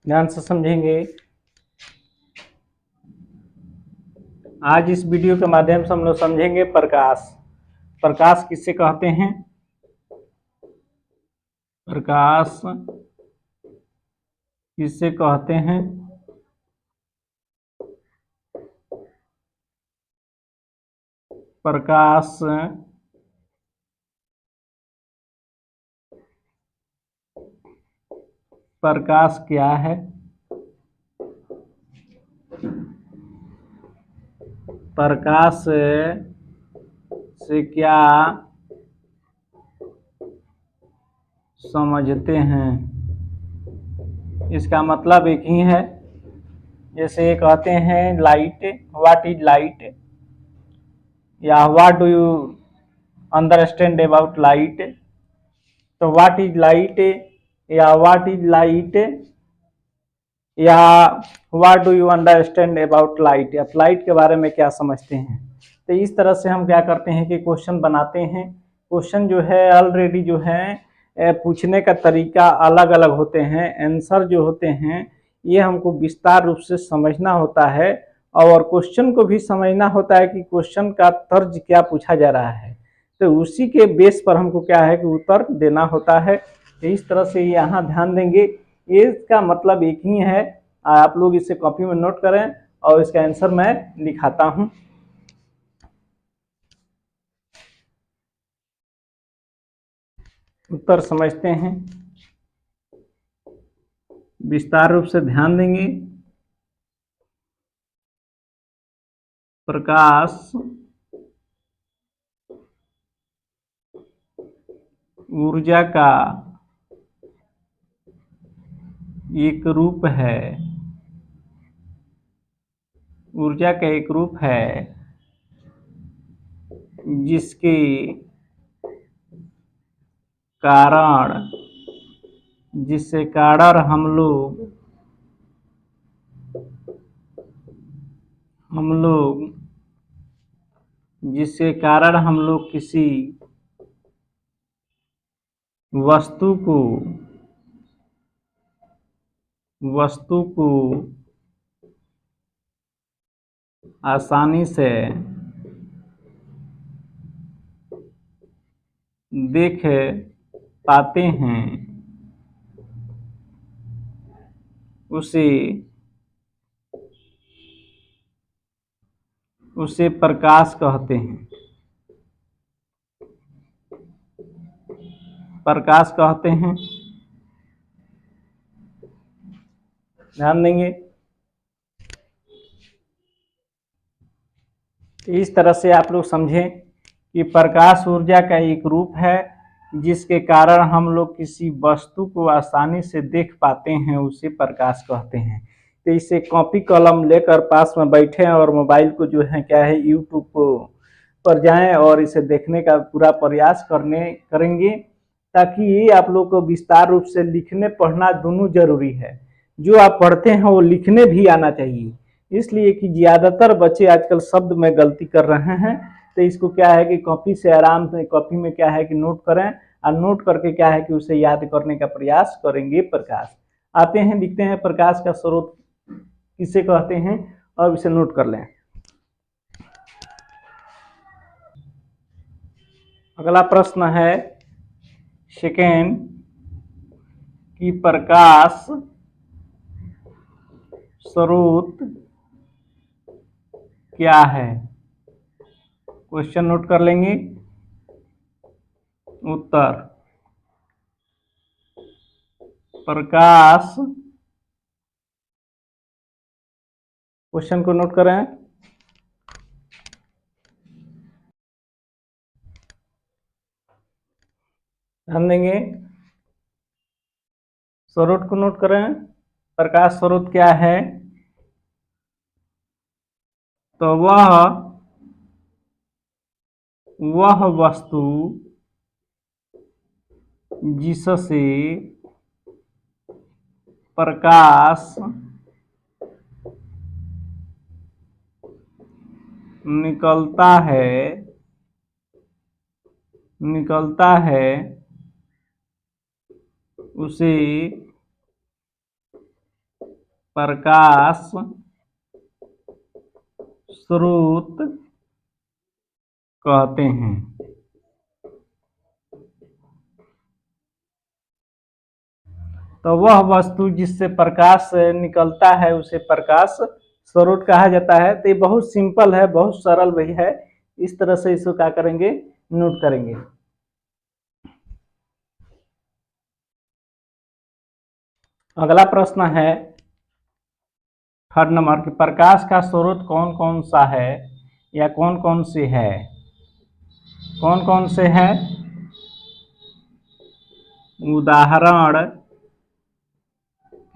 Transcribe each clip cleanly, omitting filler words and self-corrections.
ध्यान से समझेंगे। आज इस वीडियो के माध्यम से हम लोग समझेंगे प्रकाश। प्रकाश किससे कहते हैं? प्रकाश किससे कहते हैं? प्रकाश प्रकाश क्या है? प्रकाश से क्या समझते हैं? इसका मतलब एक ही है। जैसे कहते हैं लाइट, व्हाट इज लाइट, या what do you understand about light. तो व्हाट इज लाइट या व्हाट इज लाइट या what do you understand about light, या लाइट के बारे में क्या समझते हैं। तो इस तरह से हम क्या करते हैं कि क्वेश्चन बनाते हैं। क्वेश्चन जो है ऑलरेडी जो है पूछने का तरीका अलग अलग होते हैं। आंसर जो होते हैं ये हमको विस्तार रूप से समझना होता है, और क्वेश्चन को भी समझना होता है कि क्वेश्चन का तर्ज क्या पूछा जा रहा है। तो उसी के बेस पर हमको क्या है कि उत्तर देना होता है। तो इस तरह से यहाँ ध्यान देंगे। इसका मतलब एक ही है। आप लोग इसे कॉपी में नोट करें और इसका आंसर मैं लिखाता हूँ। उत्तर समझते हैं, विस्तार रूप से ध्यान देंगे। प्रकाश ऊर्जा का एक रूप है। ऊर्जा का एक रूप है जिसके कारण जिससे कारण जिसके कारण हम लोग किसी वस्तु को आसानी से देख पाते हैं, उसे प्रकाश कहते हैं। प्रकाश कहते हैं। ध्यान देंगे। इस तरह से आप लोग समझें कि प्रकाश ऊर्जा का एक रूप है जिसके कारण हम लोग किसी वस्तु को आसानी से देख पाते हैं, उसे प्रकाश कहते हैं। तो इसे कॉपी कलम लेकर पास में बैठे और मोबाइल को जो है क्या है यूट्यूब पर जाएं और इसे देखने का पूरा प्रयास करेंगे, ताकि ये आप लोग को विस्तार रूप से लिखने पढ़ना दोनों जरूरी है। जो आप पढ़ते हैं वो लिखने भी आना चाहिए, इसलिए कि ज़्यादातर बच्चे आजकल शब्द में गलती कर रहे हैं। तो इसको क्या है कि कॉपी से आराम से कॉपी में क्या है कि नोट करें, और नोट करके क्या है कि उसे याद करने का प्रयास करेंगे। प्रकाश आते हैं, लिखते हैं प्रकाश का स्रोत किसे कहते हैं, और इसे नोट कर लें। अगला प्रश्न है सेकेंड कि प्रकाश स्रोत क्या है। क्वेश्चन नोट कर लेंगे। उत्तर प्रकाश, क्वेश्चन को नोट करें। ध्यान देंगे। स्रोत को नोट करें। प्रकाश स्रोत क्या है? तो वह वस्तु जिससे प्रकाश निकलता है उसे प्रकाश स्रोत कहते हैं। तो वह वस्तु जिससे प्रकाश निकलता है उसे प्रकाश स्रोत कहा जाता है। तो ये बहुत सिंपल है, बहुत सरल भी है। इस तरह से इसको क्या करेंगे, नोट करेंगे। अगला प्रश्न है थर्ड नंबर कि प्रकाश का स्रोत कौन कौन सा है या कौन कौन से है। कौन कौन से हैं, उदाहरण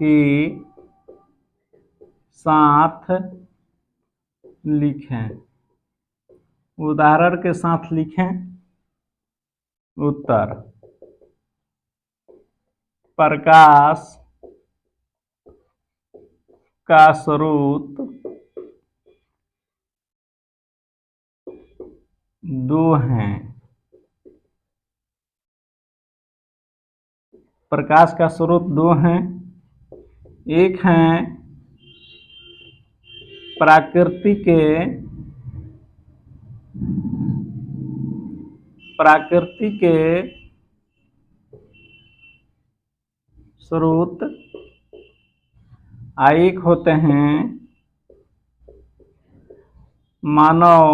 के साथ लिखें। उदाहरण के साथ लिखें उत्तर। प्रकाश का स्रोत दो हैं। प्रकाश का स्रोत दो हैं। एक हैं प्राकृतिक स्रोत, एक होते हैं मानव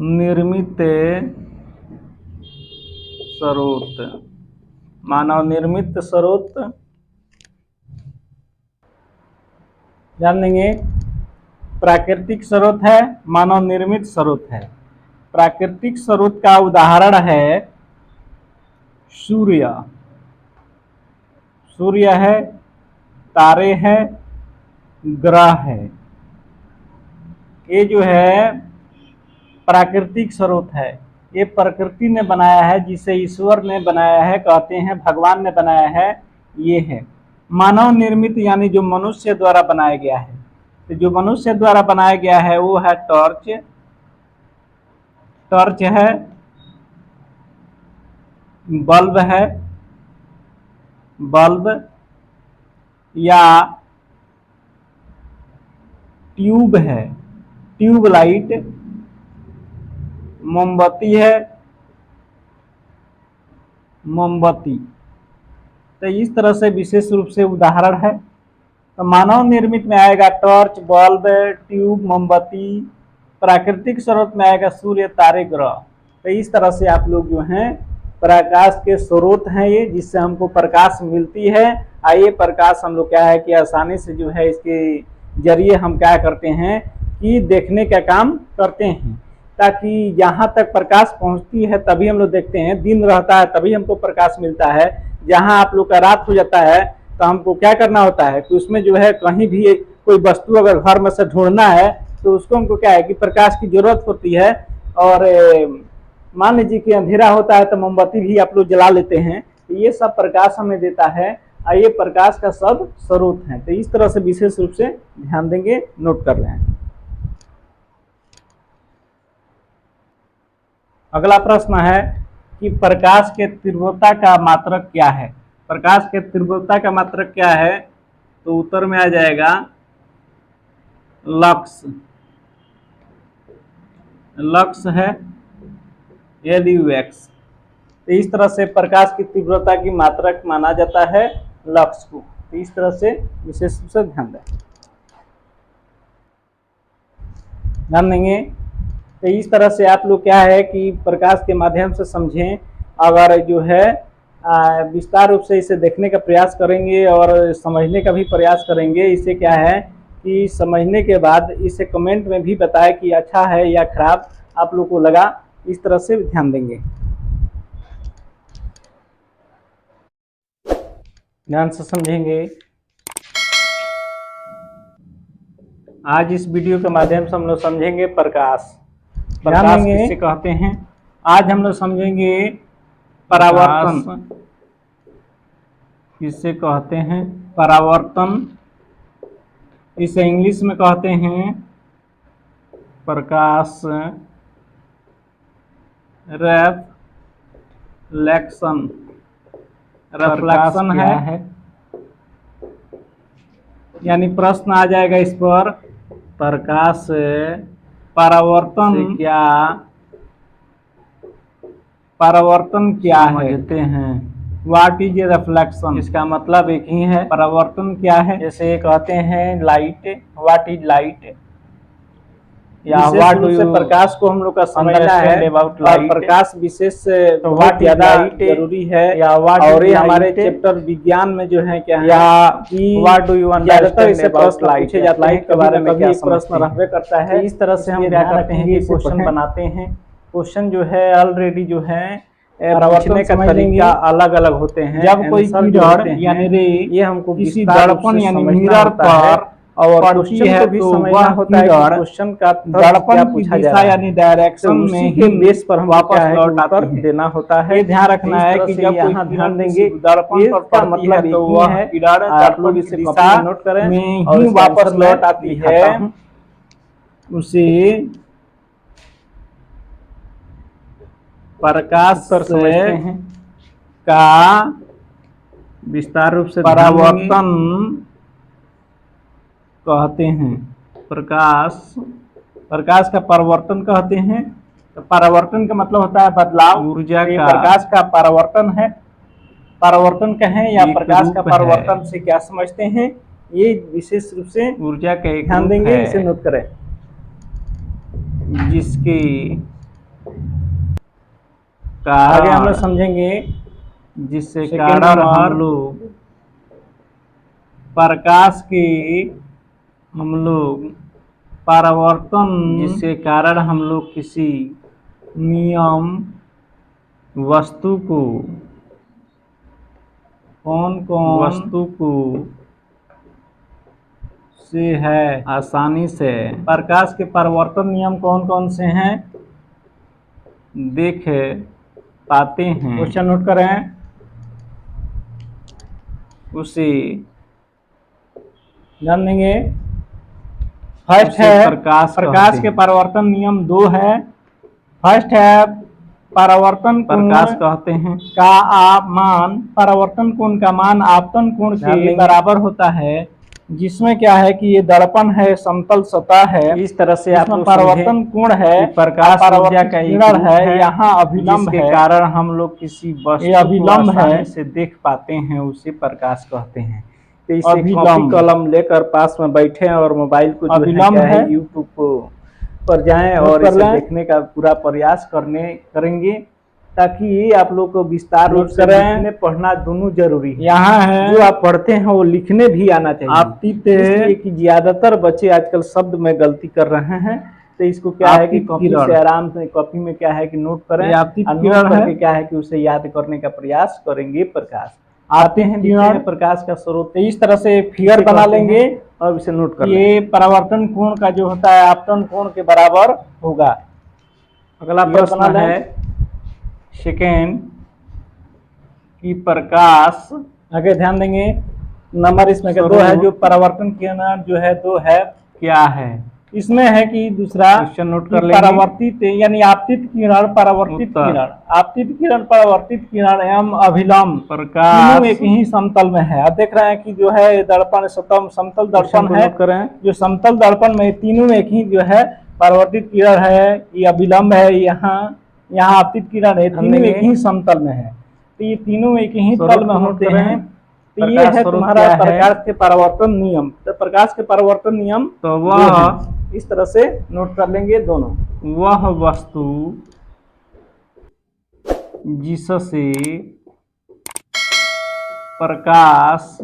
निर्मित स्रोत। मानव निर्मित स्रोत जान लेंगे। प्राकृतिक स्रोत है, मानव निर्मित स्रोत है। प्राकृतिक स्रोत का उदाहरण है सूर्य। सूर्य है, तारे हैं, ग्रह है। ये जो है प्राकृतिक स्रोत है। ये प्रकृति ने बनाया है, जिसे ईश्वर ने बनाया है, कहते हैं भगवान ने बनाया है। ये है मानव निर्मित, यानी जो मनुष्य द्वारा बनाया गया है। तो जो मनुष्य द्वारा बनाया गया है वो है टॉर्च। टॉर्च है, बल्ब है, बल्ब या ट्यूब है, ट्यूब लाइट, मोमबत्ती है, मोमबत्ती। तो इस तरह से विशेष रूप से उदाहरण है। तो मानव निर्मित में आएगा टॉर्च, बल्ब, ट्यूब, मोमबत्ती। प्राकृतिक स्रोत में आएगा सूर्य, तारे, ग्रह। तो इस तरह से आप लोग जो हैं प्रकाश के स्रोत हैं ये, जिससे हमको प्रकाश मिलती है। आइए प्रकाश हम लोग क्या है कि आसानी से जो है इसके जरिए हम क्या करते हैं कि देखने का काम करते हैं, ताकि जहाँ तक प्रकाश पहुँचती है तभी हम लोग देखते हैं। दिन रहता है तभी हमको प्रकाश मिलता है। जहाँ आप लोग का रात हो जाता है तो हमको क्या करना होता है कि उसमें जो है कहीं भी कोई वस्तु अगर घर में से ढूंढना है तो उसको हमको क्या है कि प्रकाश की जरूरत होती है। और मान लीजिए कि अंधेरा होता है तो मोमबत्ती भी आप लोग जला लेते हैं। तो ये सब प्रकाश हमें देता है और ये प्रकाश का सब स्रोत है। तो इस तरह से विशेष रूप से ध्यान देंगे, नोट कर लें। अगला प्रश्न है कि प्रकाश के तीव्रता का मात्रक क्या है। प्रकाश के तीव्रता का मात्रक क्या है, तो उत्तर में आ जाएगा लक्स। लक्स है LUX। तो इस तरह से प्रकाश की तीव्रता की मात्रक माना जाता है लक्स को। तो इस तरह से विशेष रूप से ध्यान देंगे। तो इस तरह से आप लोग क्या है कि प्रकाश के माध्यम से समझें। अगर जो है विस्तार रूप से इसे देखने का प्रयास करेंगे और समझने का भी प्रयास करेंगे। इससे क्या है कि समझने के बाद इसे कमेंट में भी बताएं कि अच्छा है या खराब आप लोग को लगा। इस तरह से ध्यान देंगे, ध्यान से समझेंगे। आज इस वीडियो के माध्यम से हम लोग समझेंगे प्रकाश। प्रकाश किसे कहते हैं। आज हम लोग समझेंगे परावर्तन किसे कहते हैं। परावर्तन, इसे इंग्लिश में कहते हैं प्रकाश रेफ्लेक्शन। रेफ्लेक्शन है यानी प्रश्न आ जाएगा इस पर, प्रकाश से परावर्तन क्या है, व्हाट इज ए रिफ्लेक्शन। इसका मतलब एक ही है, परावर्तन क्या है। जैसे कहते हैं लाइट, व्हाट इज लाइट, या व्हाट डू यू, प्रकाश को हम लोग का समझना है और प्रकाश विशेष तो बहुत ज्यादा जरूरी है, या और ये हमारे चैप्टर विज्ञान में जो है क्या है, या व्हाट डू यू अंडरस्टैंड इसे प्रश्न पूछे जाते हैं के बारे में क्या प्रश्न रहबे करता है। इस तरह से हम क्या करते हैं कि क्वेश्चन बनाते हैं। क्वेश्चन जो है ऑलरेडी जो है पूछने का तरीका अलग अलग होते हैं। जब कोई कीड़र यानी रे ये हमको किसी दर्पण यानी मिरर पर और क्वेश्चन को भी समझना होता है कि क्वेश्चन का दर्पण की दिशा यानी डायरेक्शन में ही बेस पर हम वापस लौट कर देना होता है। ये ध्यान रखना है कि जब यहाँ ध्यान देंगे दर्पण का मतलब तो वह है आप लोग इसे दिशा नोट करें में ही वापस लौट आती है, उसे प्रकाश से का विस्तार रूप से परावर्तन कहते हैं। प्रकाश का परावर्तन कहते हैं। तो परावर्तन का मतलब होता है बदलाव, ऊर्जा का प्रकाश का परावर्तन है। परावर्तन कहें या प्रकाश का परावर्तन से क्या समझते हैं, ये विशेष रूप से ऊर्जा का एक ध्यान देंगे, इसे नोट करें, जिसके आगे हम लोग समझेंगे, जिससे कारण हम लोग प्रकाश के हम लोग परावर्तन, जिसके कारण हम लोग किसी नियम वस्तु को वस्तु को से है आसानी से, प्रकाश के परावर्तन नियम कौन कौन से हैं देख पाते हैं। क्वेश्चन नोट करें, उसे जान देंगे। फर्स्ट है प्रकाश के परावर्तन नियम 2 है। फर्स्ट है परावर्तन प्रकाश कहते हैं का आप मान, परावर्तन कोण का मान आपतन कोण के बराबर होता है, जिसमें क्या है कि ये दर्पण है, समतल सतह है, इस तरह से आप परावर्तन कोण है, प्रकाश ऊर्जा का किरण है, यहाँ अभिलंब के कारण हम लोग किसी वस्तु को आसानी से देख पाते हैं, उसे प्रकाश कहते हैं। तो इसे कॉपी कलम लेकर पास में बैठे और मोबाइल को जो है यूट्यूब पर जाएं और इसे देखने का पूरा प्रयास करेंगे, ताकि ये आप लोग को विस्तार रूप से लिखने पढ़ना दोनों जरूरी है। यहाँ है जो आप पढ़ते हैं वो लिखने भी आना चाहिए। आपतित है कि ज्यादातर बच्चे आजकल शब्द में गलती कर रहे हैं, तो इसको क्या है कि कॉपी से आराम से कॉपी में क्या है कि नोट करें, आपतित किरण है क्या है कि उसे याद करने का प्रयास करेंगे। प्रकाश आते हैं प्रकाश का स्रोत, इस तरह से फिगर बना लेंगे और इसे नोट कर ये परावर्तन कोण का जो होता है आपतन कोण के बराबर होगा। अगला प्रश्न है सेकेंड कि प्रकाश, आगे ध्यान देंगे नंबर इसमें 2 है, जो परावर्तन किरण जो है 2 है, क्या है इसमें है कि दूसरा क्वेश्चन नोट कर लेंगे, परावर्तित यानी आपतित किरण, परावर्तित किरण, आपतित किरण, परावर्तित किरण एवं अभिलंब प्रकाश एक ही समतल में है। आप देख रहे हैं कि जो है दर्पण समतल दर्पण है, जो समतल दर्पण में तीनों में एक ही जो है परावर्तित किरण है, ये अभिलंब है, यहाँ आपतित किरण है, तीनों एक ही समतल में है। तो ये तीनों एक ही तल में होते हैं। तो ये है तुम्हारा प्रकाश के परावर्तन नियम। तो प्रकाश के परावर्तन नियम तो वह इस तरह से नोट कर लेंगे दोनों, वह वस्तु जिससे प्रकाश